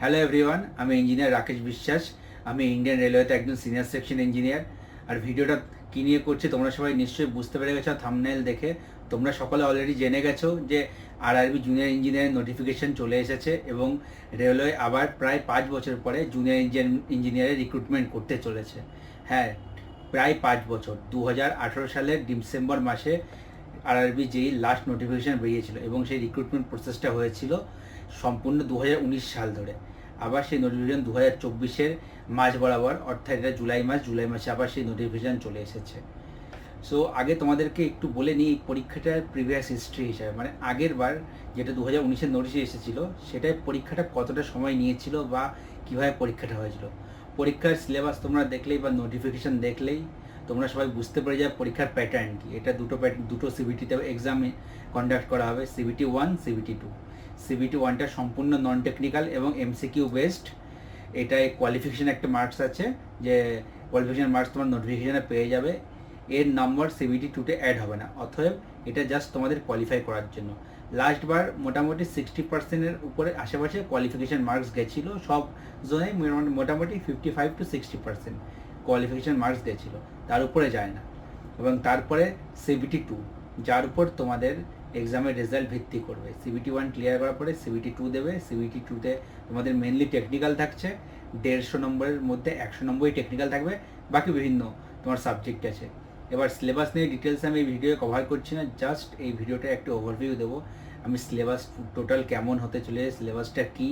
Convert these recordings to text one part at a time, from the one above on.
Hello everyone, আমি engineer Rakesh বিশ্বাস। আমি ইন্ডিয়ান রেলওয়েতে একজন সিনিয়র সেকশন ইঞ্জিনিয়ার। আর ভিডিওটা কী নিয়ে করছি তোমরা সবাই নিশ্চয়ই বুঝতে পেরে গেছো থাম্বনেল দেখে। তোমরা সকলে অলরেডি জেনে গেছো যে আরআরবি জুনিয়র ইঞ্জিনিয়ারের নোটিফিকেশন চলে এসেছে এবং রেলওয়ে আবার প্রায় 5 বছর পরে জুনিয়র ইঞ্জিনিয়ারের রিক্রুটমেন্ট করতে চলেছে। হ্যাঁ, প্রায় 5 বছর। 2018 সালের ডিসেম্বর মাসে আরআরবি যেই লাস্ট নোটিফিকেশান বেরিয়েছিল এবং সেই রিক্রুটমেন্ট প্রসেসটা হয়েছিল সম্পূর্ণ 2019 সাল ধরে। আবার সেই নোটিফিকেশান 2024-এর মাঝ বরাবর, অর্থাৎ এটা জুলাই মাসে আবার সেই নোটিফিকেশান চলে এসেছে। সো আগে তোমাদেরকে একটু বলে নিই পরীক্ষাটার প্রিভিয়াস হিস্ট্রি হিসাবে, মানে আগের বার যেটা 2019-এর নোটিশে এসেছিলো সেটাই পরীক্ষাটা কতটা সময় নিয়েছিল বা কীভাবে পরীক্ষাটা হয়েছিল। পরীক্ষার সিলেবাস তোমরা দেখলেই বা নোটিফিকেশান দেখলেই তোমরা সবাই বুঝতে পেরে যাবে পরীক্ষার প্যাটার্ন কি। এটা দুটো সিবিটিতে এক্সামে কন্ডাক্ট করা হবে, CBT 1, CBT 2। CBT 1টা সম্পূর্ণ নন টেকনিক্যাল এবং MCQ বেসড। এটায় কোয়ালিফিকেশান একটা মার্কস আছে, যে কোয়ালিফিকেশান মার্কস তোমার নোটিফিকেশানে পেয়ে যাবে। এর নম্বর CBT 2-তে অ্যাড হবে না, অতএব এটা জাস্ট তোমাদের কোয়ালিফাই করার জন্য। লাস্টবার মোটামুটি 60%-এর উপরে আশেপাশে কোয়ালিফিকেশান মার্কস গেছিলো সব জোনে। মোটামুটি 55 to 60% কোয়ালিফিকেশান মার্কস গেছিলো, তার উপরে যায় না। এবং তারপরে CBT 2, যার উপর তোমাদের এক্সামের রেজাল্ট ভিত্তি করবে। CBT 1 ক্লিয়ার করার পরে CBT 2 দেবে। CBT 2-তে তোমাদের মেনলি টেকনিক্যাল থাকছে, 150 নম্বরের মধ্যে 100 নম্বরই টেকনিক্যাল থাকবে, বাকি বিভিন্ন তোমার সাবজেক্ট আছে। এবার সিলেবাস নিয়ে ডিটেলস আমি এই ভিডিওয়ে কভার করছি না, জাস্ট এই ভিডিওটা একটু ওভারভিউ দেবো। আমি সিলেবাস টোটাল কেমন হতে চলে, সিলেবাসটা কী,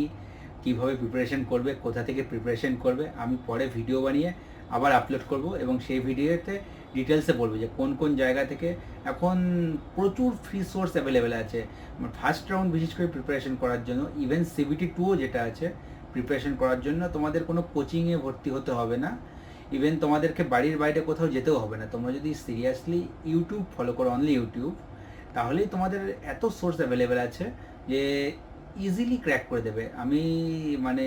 কীভাবে প্রিপারেশন করবে, কোথা থেকে প্রিপারেশন করবে, আমি পরে ভিডিও বানিয়ে আবার আপলোড করব এবং সেই ভিডিওতে ডিটেলসে বলবো যে কোন কোন জায়গা থেকে এখন প্রচুর ফ্রি সোর্স অ্যাভেলেবেল আছে ফার্স্ট রাউন্ড বিশেষ করে প্রিপারেশন করার জন্য। ইভেন CBT 2ও যেটা আছে প্রিপারেশন করার জন্য তোমাদের কোনো কোচিংয়ে ভর্তি হতে হবে না, ইভেন তোমাদেরকে বাড়ির বাইরে কোথাও যেতেও হবে না। তোমরা যদি সিরিয়াসলি ইউটিউব ফলো করো, অনলি ইউটিউব, তাহলেই তোমাদের এত সোর্স অ্যাভেলেবেল আছে যে ইজিলি ক্র্যাক করে দেবে। আমি মানে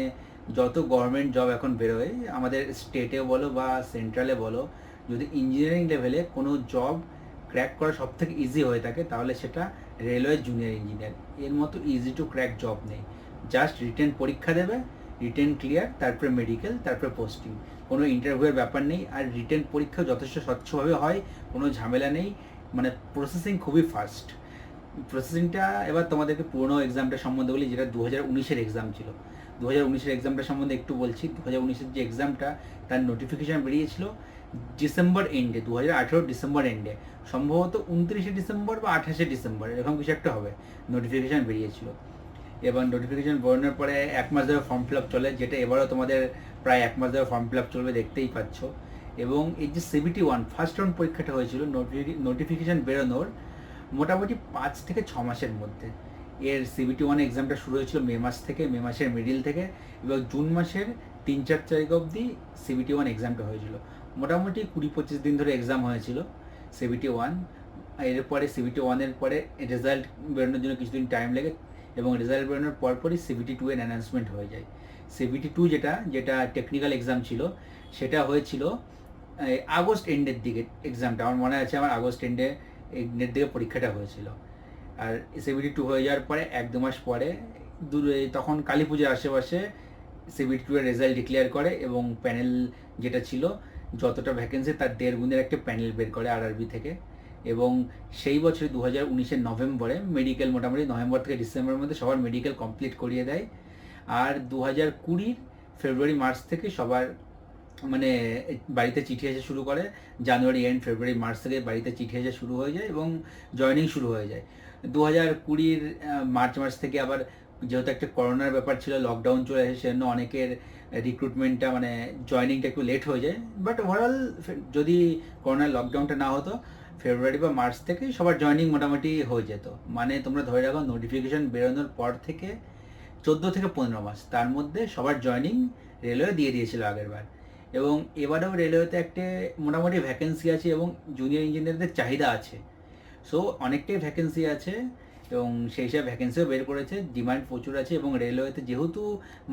যত গভর্নমেন্ট জব এখন বেরোয় আমাদের স্টেটে বলো বা সেন্ট্রালে বলো, যদি ইঞ্জিনিয়ারিং লেভেলে কোনো জব ক্র্যাক করা সব থেকে ইজি হয়ে থাকে তাহলে সেটা রেলওয়ে জুনিয়র ইঞ্জিনিয়ার। এর মতো ইজি টু ক্র্যাক জব নেই। জাস্ট রিটেন পরীক্ষা দেবে, রিটেন ক্লিয়ার, তারপরে মেডিকেল, তারপরে পোস্টিং। কোনো ইন্টারভিউয়ের ব্যাপার নেই। আর রিটেন পরীক্ষা যথেষ্ট স্বচ্ছভাবে হয়, কোনো ঝামেলা নেই, মানে প্রসেসিং খুবই ফাস্ট। প্রসেসিংটা এবার তোমাদেরকে পুরনো এক্সামটা সম্বন্ধে বলি, যেটা 2019-এর এক্সাম ছিল। 2019-এর এক্সামটা সম্বন্ধে একটু বলছি। 2019-এর যে এক্সামটা, তার নোটিফিকেশান বেরিয়েছিল ডিসেম্বর এন্ডে, 2018 ডিসেম্বর এন্ডে, সম্ভবত 29শে ডিসেম্বর বা 28শে ডিসেম্বর এরকম কিছু একটা হবে, নোটিফিকেশান বেরিয়েছিল। এবং নোটিফিকেশান বেরোনোর পরে 1 মাস ধরে ফর্ম ফিল আপ চলে, যেটা এবারও তোমাদের প্রায় 1 মাস ধরে ফর্ম ফিল আপ চলবে, দেখতেই পাচ্ছ। এবং এই যে CBT 1 ফার্স্ট রাউন্ড পরীক্ষাটা হয়েছিল, নোটিফিকেশান বেরোনোর মোটামুটি 5 থেকে 6 মাসের মধ্যে। এর CBT 1 এক্সামটা শুরু হয়েছিল মে মাস থেকে, মে মাসের মিডিল থেকে, এবং জুন মাসের 3-4 তারিখ অবধি CBT 1 এক্সামটা হয়েছিল। মোটামুটি 20-25 দিন ধরে এক্সাম হয়েছিল CBT 1। এরপরে CBT 1-এর পরে রেজাল্ট বেরোনোর জন্য কিছুদিন টাইম লাগে এবং রেজাল্ট বেরোনোর পরপরই CBT 2-এর অ্যানাউন্সমেন্ট হয়ে যায়। CBT 2 যেটা টেকনিক্যাল এক্সাম ছিল, সেটা হয়েছিল আগস্ট এন্ডের দিকে। এক্সামটা আমার মনে আছে, আমার আগস্ট এন্ডের দিকে পরীক্ষাটা হয়েছিল। আর CBT 2 হয়ে যাওয়ার পরে 1-2 মাস পরে তখন কালী পুজোর আশেপাশে CBT 2-এর রেজাল্ট ডিক্লেয়ার করে এবং প্যানেল যেটা ছিল যতটা ভ্যাকেন্সি তার 1.5 গুণের একটা প্যানেল বের করে আরআরবি থেকে। এবং সেই বছর 2019-এর নভেম্বরে মেডিকেল, মোটামুটি নভেম্বর থেকে ডিসেম্বরের মধ্যে সবার মেডিকেল কমপ্লিট করিয়ে দেয়। আর 2020 ফেব্রুয়ারি মার্চ থেকে সবার মানে বাড়িতে চিঠি আসা শুরু করে। জানুয়ারি এন্ড ফেব্রুয়ারি মার্চ থেকে বাড়িতে চিঠি আসা শুরু হয়ে যায় এবং জয়নিং শুরু হয়ে যায়। 2020 মার্চ মাস থেকে আবার যেহেতু একটা করোনার ব্যাপার ছিল, লকডাউন চলে আসে, সেজন্য অনেকের রিক্রুটমেন্টটা মানে জয়নিংটা একটু লেট হয়ে যায়। বাট ওভারঅল যদি করোনার লকডাউনটা না হতো, ফেব্রুয়ারি বা মার্চ থেকে সবার জয়নিং মোটামুটি হয়ে যেত। মানে তোমরা ধরে রাখো নোটিফিকেশান বেরোনোর পর থেকে 14 থেকে 15 মাস, তার মধ্যে সবার জয়নিং রেলওয়ে দিয়ে দিয়েছিল আগেরবার। এবং এবারেও রেলওয়েতে একটা মোটামুটি ভ্যাকেন্সি আছে এবং জুনিয়র ইঞ্জিনিয়ারদের চাহিদা আছে। সো অনেকটাই ভ্যাকেন্সি আছে এবং সেই হিসাবে ভ্যাকেন্সিও বের করেছে, ডিমান্ড প্রচুর আছে। এবং রেলওয়েতে যেহেতু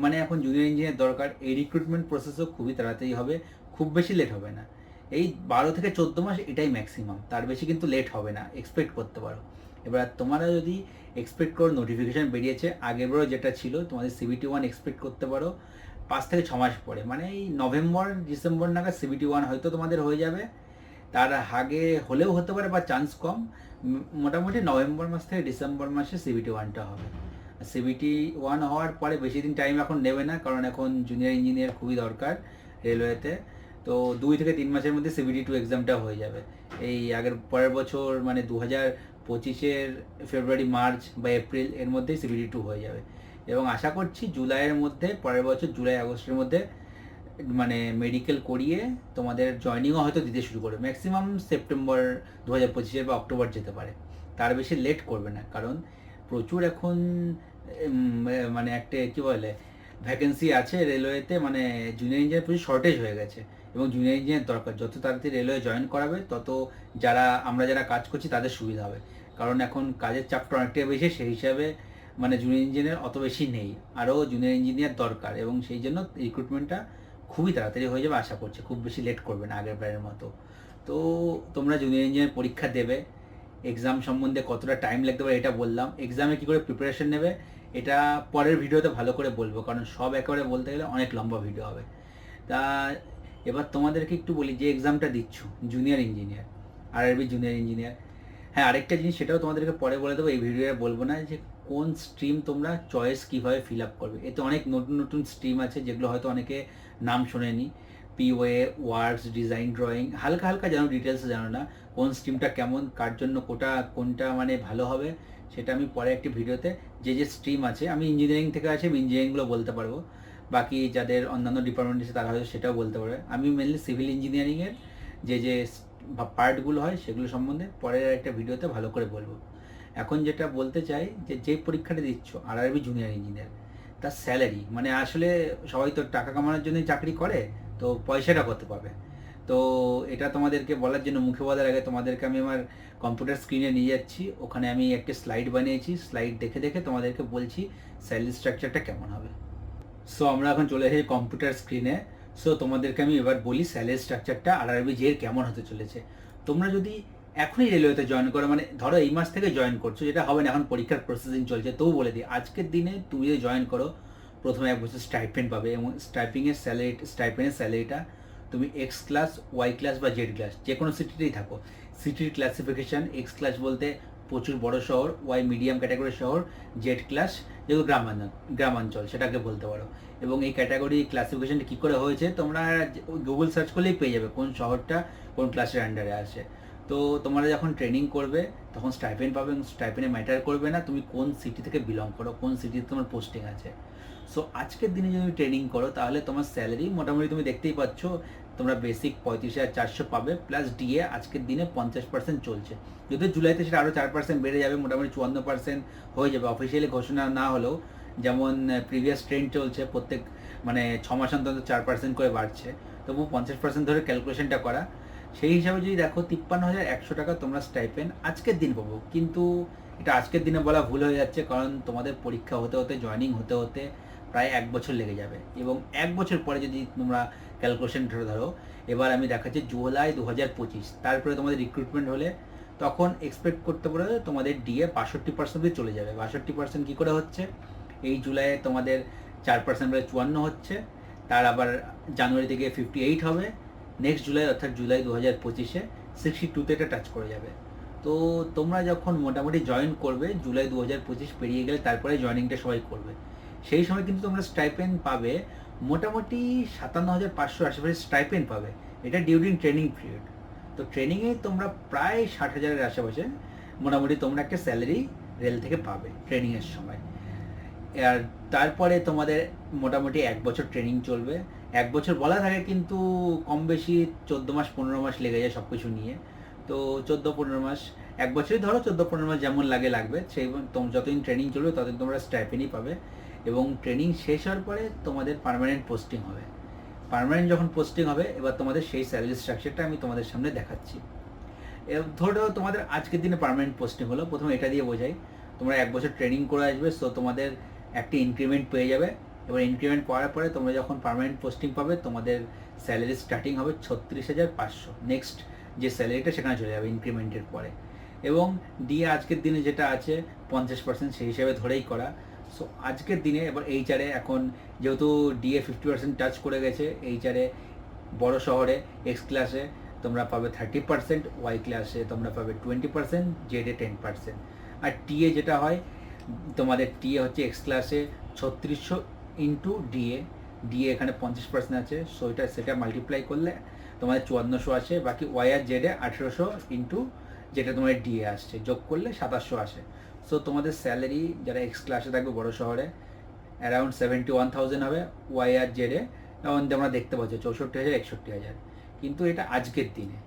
মানে এখন জুনিয়র ইঞ্জিনিয়ার দরকার, এই রিক্রুটমেন্ট প্রসেসও খুবই তাড়াতাড়ি হবে, খুব বেশি লেট হবে না। এই 12 থেকে 14 মাস এটাই ম্যাক্সিমাম, তার বেশি কিন্তু লেট হবে না, এক্সপেক্ট করতে পারো। এবার তোমরা যদি এক্সপেক্ট করো, নোটিফিকেশান বেরিয়েছে, আগেরবারও যেটা ছিল তোমাদের CBT-1 এক্সপেক্ট করতে পারো 5 থেকে 6 মাস পরে, মানে এই নভেম্বর ডিসেম্বর নাগাদ CBT-1 হয়তো তোমাদের হয়ে যাবে। তার আগে হলেও হতে পারে বা চান্স কম, মোটামুটি নভেম্বর মাস থেকে ডিসেম্বর মাসে CBT-1টা হবে। CBT-1 হওয়ার পরে বেশি দিন টাইম এখন নেবে না, কারণ এখন জুনিয়র ইঞ্জিনিয়ার খুবই দরকার রেলওয়েতে। তো 2 থেকে 3 মাসের মধ্যে CBT-2 এক্সামটা হয়ে যাবে। এই আগের পরের বছর মানে 2025-এর ফেব্রুয়ারি মার্চ বা এপ্রিল এর মধ্যেই CBT-2 হয়ে যাবে, এবং আশা করছি জুলাইয়ের মধ্যে, পরের বছর জুলাই আগস্টের মধ্যে মানে মেডিকেল করিয়ে তোমাদের জয়নিংও হয়তো দিতে শুরু করবে। ম্যাক্সিমাম সেপ্টেম্বর 2025 বা অক্টোবর যেতে পারে, তার বেশি লেট করবে না, কারণ প্রচুর এখন মানে একটা কী বলে ভ্যাকেন্সি আছে রেলওয়েতে, মানে জুনিয়র ইঞ্জিনিয়ার প্রচুর শর্টেজ হয়ে গেছে, এবং জুনিয়র ইঞ্জিনিয়ার দরকার। যত তাড়াতাড়ি রেলওয়ে জয়েন করাবে তত আমরা যারা কাজ করছি তাদের সুবিধা হবে, কারণ এখন কাজের চাপটা অনেকটাই বেশি, সেই হিসাবে মানে জুনিয়র ইঞ্জিনিয়ার অত বেশি নেই, আরও জুনিয়র ইঞ্জিনিয়ার দরকার, এবং সেই জন্য রিক্রুটমেন্টটা খুবই তাড়াতাড়ি হয়ে যাবে আশা করছি, খুব বেশি লেট করবে না আগের বারের মতো। তো তোমরা জুনিয়র ইঞ্জিনিয়ার পরীক্ষা দেবে, এক্সাম সম্বন্ধে কতটা টাইম লাগতে পারে এটা বললাম, এক্সামে কী করে প্রিপারেশন নেবে এটা পরের ভিডিওতে ভালো করে বলবো, কারণ সব একেবারে বলতে গেলে অনেক লম্বা ভিডিও হবে। তা এবার তোমাদেরকে একটু বলি, যে এক্সামটা দিচ্ছ junior engineer, RRB junior engineer, হ্যাঁ আরেকটা জিনিস সেটাও তোমাদেরকে পরে বলে দেবো, এই ভিডিওতে বলবো না, যে কোন স্ট্রিম তোমরা চয়েস কীভাবে ফিল আপ করবে। এতে অনেক নতুন নতুন স্ট্রিম আছে যেগুলো হয়তো অনেকে নাম শোনেনি, POA, ওয়ার্কস, ডিজাইন, ড্রয়িং, হালকা হালকা জানো, ডিটেলসে জানো না কোন স্ট্রিমটা কেমন, কার জন্য কোনটা মানে ভালো হবে, সেটা আমি পরে একটি ভিডিওতে যে স্ট্রিম আছে, আমি ইঞ্জিনিয়ারিং থেকে আছে, আমি ইঞ্জিনিয়ারিংগুলো বলতে পারবো, বাকি যাদের অন্যান্য ডিপার্টমেন্ট আছে তারা হয়তো সেটাও বলতে পারবে। আমি মেনলি সিভিল ইঞ্জিনিয়ারিংয়ের যে পার্টগুলো হয় সেগুলো সম্বন্ধে পরের একটা ভিডিওতে ভালো করে বলবো। এখন যেটা বলতে চাই, যে পরীক্ষাটা দিচ্ছ RRB জুনিয়র ইঞ্জিনিয়ার, তার স্যালারি মানে আসলে সবাই তো টাকা কামানোর জন্যই চাকরি করে, তো পয়সাটা কত পাবে, তো এটা তোমাদেরকে বলার জন্য, মুখে বলার আগে তোমাদেরকে আমি আমার কম্পিউটার স্ক্রিনে নিয়ে যাচ্ছি, ওখানে আমি একটা স্লাইড বানিয়েছি, স্লাইড দেখে দেখে তোমাদেরকে বলছি স্যালারি স্ট্রাকচারটা কেমন হবে। সো আমরা এখন চলে এসেছি কম্পিউটার স্ক্রিনে। সো তোমাদেরকে আমি এবার বলি স্যালারি স্ট্রাকচারটা RRB এর কেমন হতে চলেছে। তোমরা যদি এখনই রেলওয়েতে জয়েন করো, মানে ধরো এই মাস থেকে জয়েন করছো, যেটা হবে না, এখন পরীক্ষার প্রসেসিং চলছে, তবু বলে দিই আজকের দিনে তুমি যদি জয়েন করো, প্রথমে 1 বছর স্টাইপেন্ড পাবে, এবং স্টাইপেন্ডের স্যালারিটা তুমি এক্স ক্লাস, ওয়াই ক্লাস বা জেড ক্লাস যে কোনো সিটিতেই থাকো, সিটির ক্লাসিফিকেশান এক্স ক্লাস বলতে প্রচুর বড় শহর, ওয়াই মিডিয়াম ক্যাটাগরি শহর, জেড ক্লাস যেগুলো গ্রামাঞ্চল সেটাকে বলতে পারো। এবং এই ক্যাটাগরি ক্লাসিফিকেশনটা কী করে হয়েছে তোমরা গুগল সার্চ করলেই পেয়ে যাবে কোন শহরটা কোন ক্লাসের আন্ডারে আসে। তো তোমরা যখন ট্রেনিং করবে তখন স্টাইপেন্ড পাবে, স্টাইপেন্ডে ম্যাটার করবে না তুমি কোন সিটি থেকে বিলং করো, কোন সিটিতে তোমার পোস্টিং আছে। সো আজকের দিনে যদি ট্রেনিং করো তাহলে তোমার স্যালারি মোটামুটি তুমি দেখতেই পাচ্ছ, তোমরা বেসিক 35,400 পাবে, প্লাস ডিএ আজকের দিনে 50% চলছে, যদিও জুলাইতে সেটা আরও 4% বেড়ে যাবে, মোটামুটি 54% হয়ে যাবে অফিসিয়ালি ঘোষণা না হলেও, যেমন প্রিভিয়াস ট্রেন্ড চলছে, প্রত্যেক মানে 6 মাস অন্তত 4% করে বাড়ছে, তবু 50% ধরে ক্যালকুলেশনটা করা, সেই হিসাবে যদি দেখো 53,100 টাকা তোমরা স্টাইপেন্ড আজকের দিন পাবো। কিন্তু এটা আজকের দিনে বলা ভুল হয়ে যাচ্ছে, কারণ তোমাদের পরীক্ষা হতে হতে, জয়েনিং হতে হতে প্রায় 1 বছর লেগে যাবে, এবং 1 বছর পরে যদি তোমরা ক্যালকুলেশন ধরো, এবার আমি দেখাচ্ছি জুলাই 2025, তারপরে তোমাদের রিক্রুটমেন্ট হলে তখন এক্সপেক্ট করতে পারো তোমাদের ডিএ 62% চলে যাবে। 62% কী করে হচ্ছে, এই জুলাইয়ে তোমাদের 4% বলে 54 হচ্ছে, তার আবার জানুয়ারি থেকে 58 হবে, নেক্সট জুলাই অর্থাৎ জুলাই 2025-এ 62-তে এটা টাচ করে যাবে। তো তোমরা যখন মোটামুটি জয়েন করবে জুলাই 2025 পেরিয়ে গেলে, তারপরে জয়েনিংটা সবাই করবে, সেই সময় কিন্তু তোমরা স্টাইপেন্ড পাবে মোটামুটি 57,500 আশেপাশে স্টাইপেন্ড পাবে, এটা ডিউরিং ট্রেনিং পিরিয়ড। তো ট্রেনিংয়ে তোমরা প্রায় 60,000-এর আশেপাশে মোটামুটি তোমরা একটা স্যালারি রেল থেকে পাবে ট্রেনিংয়ের সময়। আর তারপরে তোমাদের মোটামুটি 1 বছর ট্রেনিং চলবে, 1 বছর বলা থাকে কিন্তু কম বেশি 14 মাস 15 মাস লেগে যায় সব কিছু নিয়ে, তো 14-15 মাস, 1 বছরই ধরো, 14-15 মাস যেমন লাগবে, সেই যতদিন ট্রেনিং চলবে ততদিন তোমরা স্টাইপেন্ডই পাবে, এবং ট্রেনিং শেষ হওয়ার পরে তোমাদের পার্মানেন্ট পোস্টিং হবে। পার্মানেন্ট যখন পোস্টিং হবে এবার তোমাদের সেই স্যালারি স্ট্রাকচারটা আমি তোমাদের সামনে দেখাচ্ছি। ধরো তোমাদের আজকের দিনে পার্মানেন্ট পোস্টিং হলো, প্রথমে এটা দিয়ে বোঝাই, তোমরা 1 বছর ট্রেনিং করে আসবে, সো তোমাদের একটি ইনক্রিমেন্ট পেয়ে যাবে, এবার ইনক্রিমেন্ট পাওয়ার পরে তোমরা যখন পার্মানেন্ট পোস্টিং পাবে তোমাদের স্যালারি স্টার্টিং হবে 36,500, নেক্সট যে স্যালারিটা সেখানে চলে যাবে ইনক্রিমেন্টের পরে। এবং ডিএ আজকের দিনে যেটা আছে 50% সেই হিসাবে ধরেই করা। সো আজকের দিনে এবার এইচআরে এখন যেহেতু ডিএ 50% টাচ করে গেছে, এইচআরে বড় শহরে এক্স ক্লাসে তোমরা পাবে 30%, ওয়াই ক্লাসে তোমরা পাবে 20%, জেডে 10%। আর টিএ যেটা হয় তোমাদের টিএ হচ্ছে এক্স ক্লাসে 3600 ইন্টু ডিএ, ডিএ এখানে 50% আছে, সো সেটা মাল্টিপ্লাই করলে তোমাদের 5400 আসে। বাকি ওয়াই আর জেডে 1800 ইন্টু যেটা তোমার ডিএ আসছে যোগ করলে 2700 আসে। সো তোমাদের স্যালারি যারা এক্স ক্লাসে থাকবে বড় শহরে অ্যারাউন্ড 71,000 হবে, ওয়াই আর জেডে যেমন তোমরা দেখতে পাচ্ছ 64,000 61,000। কিন্তু এটা আজকের দিনে,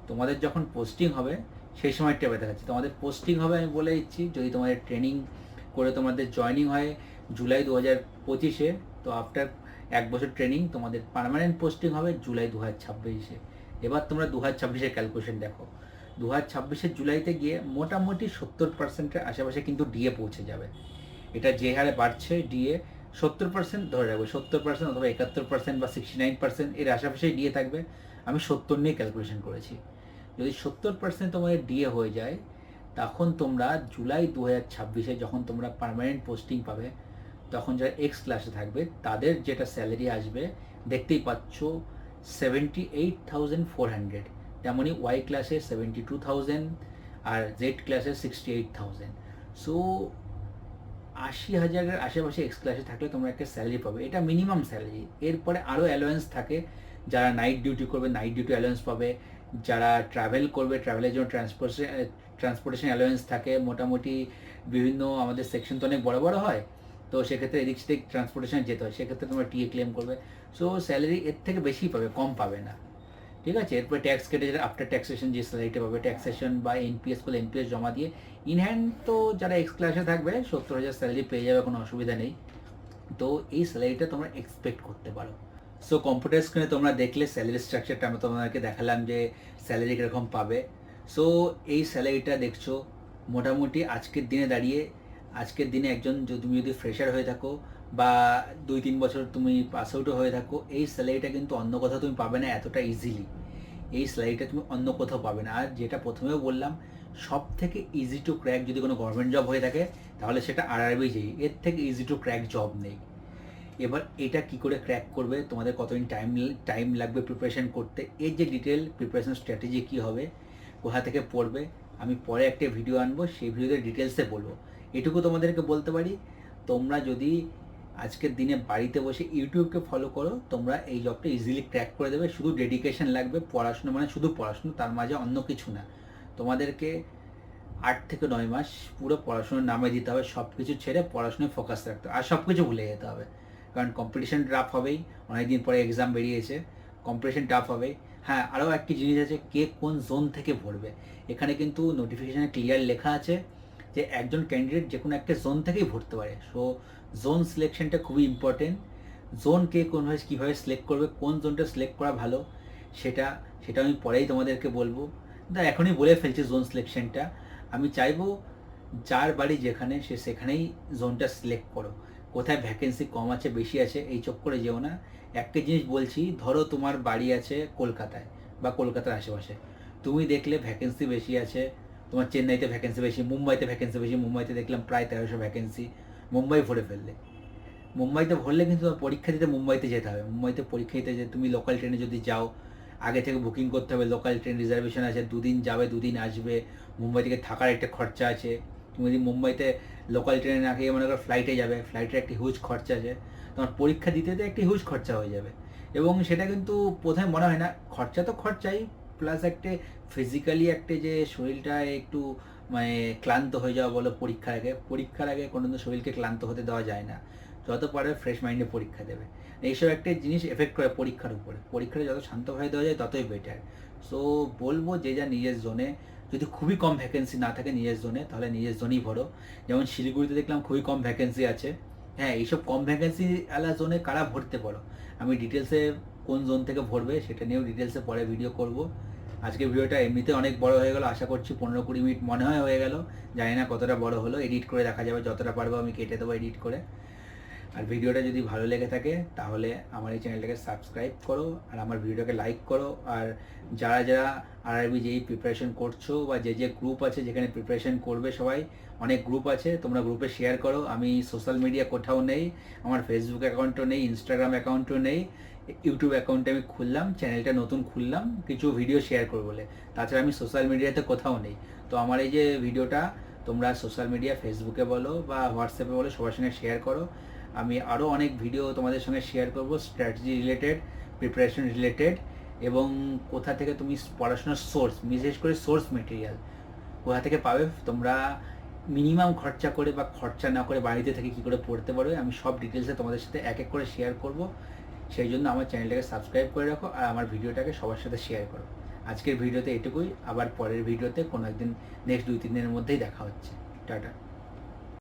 তোমাদের যখন পোস্টিং হবে সেই সময়টা দেখাচ্ছি। তোমাদের পোস্টিং হবে আমি বলে দিচ্ছি, যদি তোমাদের ট্রেনিং করে তোমাদের জয়নিং হয় জুলাই 2025-এ, তো আফটার 1 বছর ট্রেনিং তোমাদের পার্মানেন্ট পোস্টিং হবে জুলাই 2026-এ। এবার তোমরা 2026-এর ক্যালকুলেশন দেখো, 2026-এর জুলাইতে গিয়ে মোটামুটি 70%-এর আশেপাশে কিন্তু ডিএ পৌঁছে যাবে। এটা যে হারে বাড়ছে ডিএ 70% ধরে রাখবে, 70% অথবা 71% বা 69% এর আশেপাশেই ডিএ থাকবে। আমি 70 নিয়ে ক্যালকুলেশন করেছি। যদি 70% তোমাদের ডিএ হয়ে যায়, তখন তোমরা জুলাই 2026-এ যখন তোমরা পার্মানেন্ট পোস্টিং পাবে, তখন যারা এক্স ক্লাসে থাকবে তাদের যেটা স্যালারি আসবে দেখতেই পাচ্ছ 78,400, তেমনই ওয়াই ক্লাসে 72,000 আর জেড ক্লাসে 68,000। সো 80,000-এর আশেপাশে এক্স ক্লাসে থাকলে তোমরা একটা স্যালারি পাবে, এটা মিনিমাম স্যালারি। এরপরে আরও অ্যালোয়েন্স থাকে, যারা নাইট ডিউটি করবে নাইট ডিউটি অ্যালোয়েন্স পাবে, যারা ট্রাভেল করবে ট্রাভেলের জন্য ট্রান্সপোর্টেশন অ্যালোয়েন্স থাকে। মোটামুটি বিভিন্ন আমাদের সেকশন তো অনেক বড় বড় হয়, তো সেক্ষেত্রে এদিক সেদিক ট্রান্সপোর্টেশনে যেতে হয়, সেক্ষেত্রে তোমরা টিএ ক্লেম করবে। সো স্যালারি এর থেকে বেশি পাবে, কম পাবে না, ঠিক আছে। এরপরে ট্যাক্স কেটে যেটা আফটার ট্যাক্সেশন যে স্যালারিটা পাবে, ট্যাক্সেশন বা এনপিএস করলে এনপিএস জমা দিয়ে ইন হ্যান্ড, তো যারা এক্স ক্লাসে থাকবে 70,000 স্যালারি পেয়ে যাবে, কোনো অসুবিধা নেই। তো এই স্যালারিটা তোমরা এক্সপেক্ট করতে পারো। সো কম্পিউটার স্ক্রিনে তোমরা দেখলে স্যালারি স্ট্রাকচারটা আমি তোমাদেরকে দেখালাম যে স্যালারি কীরকম পাবে। সো এই স্যালারিটা দেখছো মোটামুটি আজকের দিনে দাঁড়িয়ে, আজকের দিনে একজন তুমি যদি ফ্রেশার হয়ে থাকো বা 2-3 বছর তুমি পাস আউটও হয়ে থাকো, এই স্যালারিটা কিন্তু অন্য কোথাও তুমি পাবে না এতটা ইজিলি। এই স্যালারিটা তুমি অন্য কোথাও পাবে না। আর যেটা প্রথমেও বললাম, সব থেকে ইজি টু ক্র্যাক যদি কোনো গভর্নমেন্ট জব হয়ে থাকে তাহলে সেটা আরআরবি যেই, এর থেকে ইজি টু ক্র্যাক জব নেই। এবার এটা কি করে ক্র্যাক করবে, তোমাদের কতদিন টাইম লাগবে প্রিপারেশন করতে, এর যে ডিটেল প্রিপারেশন স্ট্র্যাটেজি কী হবে, কোথা থেকে পড়বে, আমি পরে একটা ভিডিও আনবো, সেই ভিডিওতে ডিটেলসে বলবো। এটুকু তোমাদেরকে বলতে পারি, তোমরা যদি আজকের দিনে বাড়িতে বসে ইউটিউবকে ফলো করো, তোমরা এই জবটা ইজিলি ক্র্যাক করে দেবে। শুধু ডেডিকেশন লাগবে, পড়াশুনো মানে শুধু পড়াশুনো, তার মাঝে অন্য কিছু না। তোমাদেরকে 8 থেকে 9 মাস পুরো পড়াশোনার নামে দিতে হবে, সব কিছু ছেড়ে পড়াশোনায় ফোকাস রাখতে হবে, আর সব কিছু ভুলে যেতে হবে। কারণ কম্পিটিশন টাফ হবেই, অনেকদিন পরে এক্সাম বেরিয়েছে, কম্পিটিশন টাফ হবেই। হ্যাঁ, আরও একটি জিনিস আছে, কে কোন জোন থেকে ভরবে। এখানে কিন্তু নোটিফিকেশানে ক্লিয়ার লেখা আছে যে একজন ক্যান্ডিডেট যে কোনো একটা জোন থেকেই ভরতে পারে। সো জোন সিলেকশনটা খুবই ইম্পর্টেন্ট। জোন কে কোনভাবে কীভাবে সিলেক্ট করবে, কোন জোনটা সিলেক্ট করা ভালো, সেটা সেটা আমি পরেই তোমাদেরকে বলবো। এখনই বলে ফেলছি জোন সিলেকশনটা। আমি চাইবো যার বাড়ি যেখানে সে সেখানেই জোনটা সিলেক্ট করো। কোথায় ভ্যাকেন্সি কম আছে বেশি আছে এই চক্করে যেও না। একটা জিনিস বলছি, ধরো তোমার বাড়ি আছে কলকাতায় বা কলকাতার আশেপাশে, তুমি দেখলে ভ্যাকেন্সি বেশি আছে, তোমার চেন্নাইতে ভ্যাকেন্সি বেশি, মুম্বাইতে ভ্যাকেন্সি বেশি, মুম্বাইতে দেখলাম প্রায় 1300 ভ্যাকেন্সি, মুম্বাই ভরে ফেললে। মুম্বাইতে ভরলে কিন্তু তোমার পরীক্ষা দিতে মুম্বাইতে যেতে হবে। মুম্বাইতে পরীক্ষা দিতে যে তুমি লোকাল ট্রেনে যদি যাও, আগে থেকে বুকিং করতে হবে, লোকাল ট্রেন রিজার্ভেশন আছে, 2 দিন যাবে 2 দিন আসবে, মুম্বাই থেকে থাকার একটা খরচা আছে। তুমি যদি মুম্বাইতে লোকাল ট্রেনে না খেয়ে মনে করো ফ্লাইটে যাবে, ফ্লাইটের একটা হিউজ খরচা আছে, তোমার পরীক্ষা দিতে একটা হিউজ খরচা হয়ে যাবে। এবং সেটা কিন্তু প্রথমে মনে হয় না, খরচা তো খরচাই, প্লাস একটা ফিজিক্যালি একটা যে শরীরটা একটু মানে ক্লান্ত হয়ে যাওয়া বলো পরীক্ষার আগে কোনো শরীরকে ক্লান্ত হতে দেওয়া যায় না। যত পারে ফ্রেশ মাইন্ডে পরীক্ষা দেবে। এইসব একটা জিনিস এফেক্ট করে পরীক্ষার উপরে, পরীক্ষাটা যত শান্তভাবে দেওয়া যায় ততই বেটার। সো বলবো যে যা নিজের জোনে, যদি খুবই কম ভ্যাকেন্সি না থাকে নিজের জোনে, তাহলে নিজের জোনেই ভরো। যেমন শিলিগুড়িতে দেখলাম খুবই কম ভ্যাকেন্সি আছে। হ্যাঁ, এইসব কম ভ্যাকেন্সি আলা জোনে কারা ভরতে পারো, আমি ডিটেলসে কোন জোন থেকে ভরবে সেটা নিয়েও ডিটেলসে পরে ভিডিও করব। আজকে ভিডিওটা এমনিতে অনেক বড় হয়ে গেল, আশা করছি 15-20 মিনিট মনে হয় হয়ে গেল, জানি না কতটা বড় হলো, এডিট করে দেখা যাবে, যতটা পারবো আমি কেটে দেবো এডিট করে। আর ভিডিওটা যদি ভালো লেগে থাকে তাহলে আমার এই চ্যানেলটাকে সাবস্ক্রাইব করো আর আমার ভিডিওটাকে লাইক করো। আর যারা যারা আরআরবি যেই প্রিপারেশন করছো বা যে যে গ্রুপ আছে যেখানে প্রিপারেশন করবে সবাই, অনেক গ্রুপ আছে, তোমরা গ্রুপে শেয়ার করো। আমি সোশ্যাল মিডিয়া কোথাও নেই, আমার ফেসবুক অ্যাকাউন্টও নেই, ইনস্টাগ্রাম অ্যাকাউন্টও নেই, ইউটিউব অ্যাকাউন্টে আমি খুললাম, চ্যানেলটা নতুন খুললাম কিছু ভিডিও শেয়ার করবো বলে, তাছাড়া আমি সোশ্যাল মিডিয়াতে কোথাও নেই। তো আমার এই যে ভিডিওটা তোমরা সোশ্যাল মিডিয়া ফেসবুকে বলো বা হোয়াটসঅ্যাপে বলো সবার সঙ্গে শেয়ার করো। আমি আরও অনেক ভিডিও তোমাদের সঙ্গে শেয়ার করব, স্ট্র্যাটেজি রিলেটেড, প্রিপারেশন রিলেটেড, এবং কোথা থেকে তুমি পড়াশোনার সোর্স, বিশেষ করে সোর্স মেটেরিয়াল কোথা থেকে পাবে, তোমরা মিনিমাম খরচা করে বা খরচা না করে বাড়িতে থেকে কী করে পড়তে পারবে, আমি সব ডিটেলসে তোমাদের সাথে এক এক করে শেয়ার করব। সেই জন্য আমার চ্যানেলটাকে সাবস্ক্রাইব করে রাখো আর আমার ভিডিওটাকে সবার সাথে শেয়ার করো। আজকের ভিডিওতে এটুকুই, আবার পরের ভিডিওতে কোনো একদিন নেক্সট 2-3 দিনের মধ্যেই দেখা হচ্ছে। টাটা।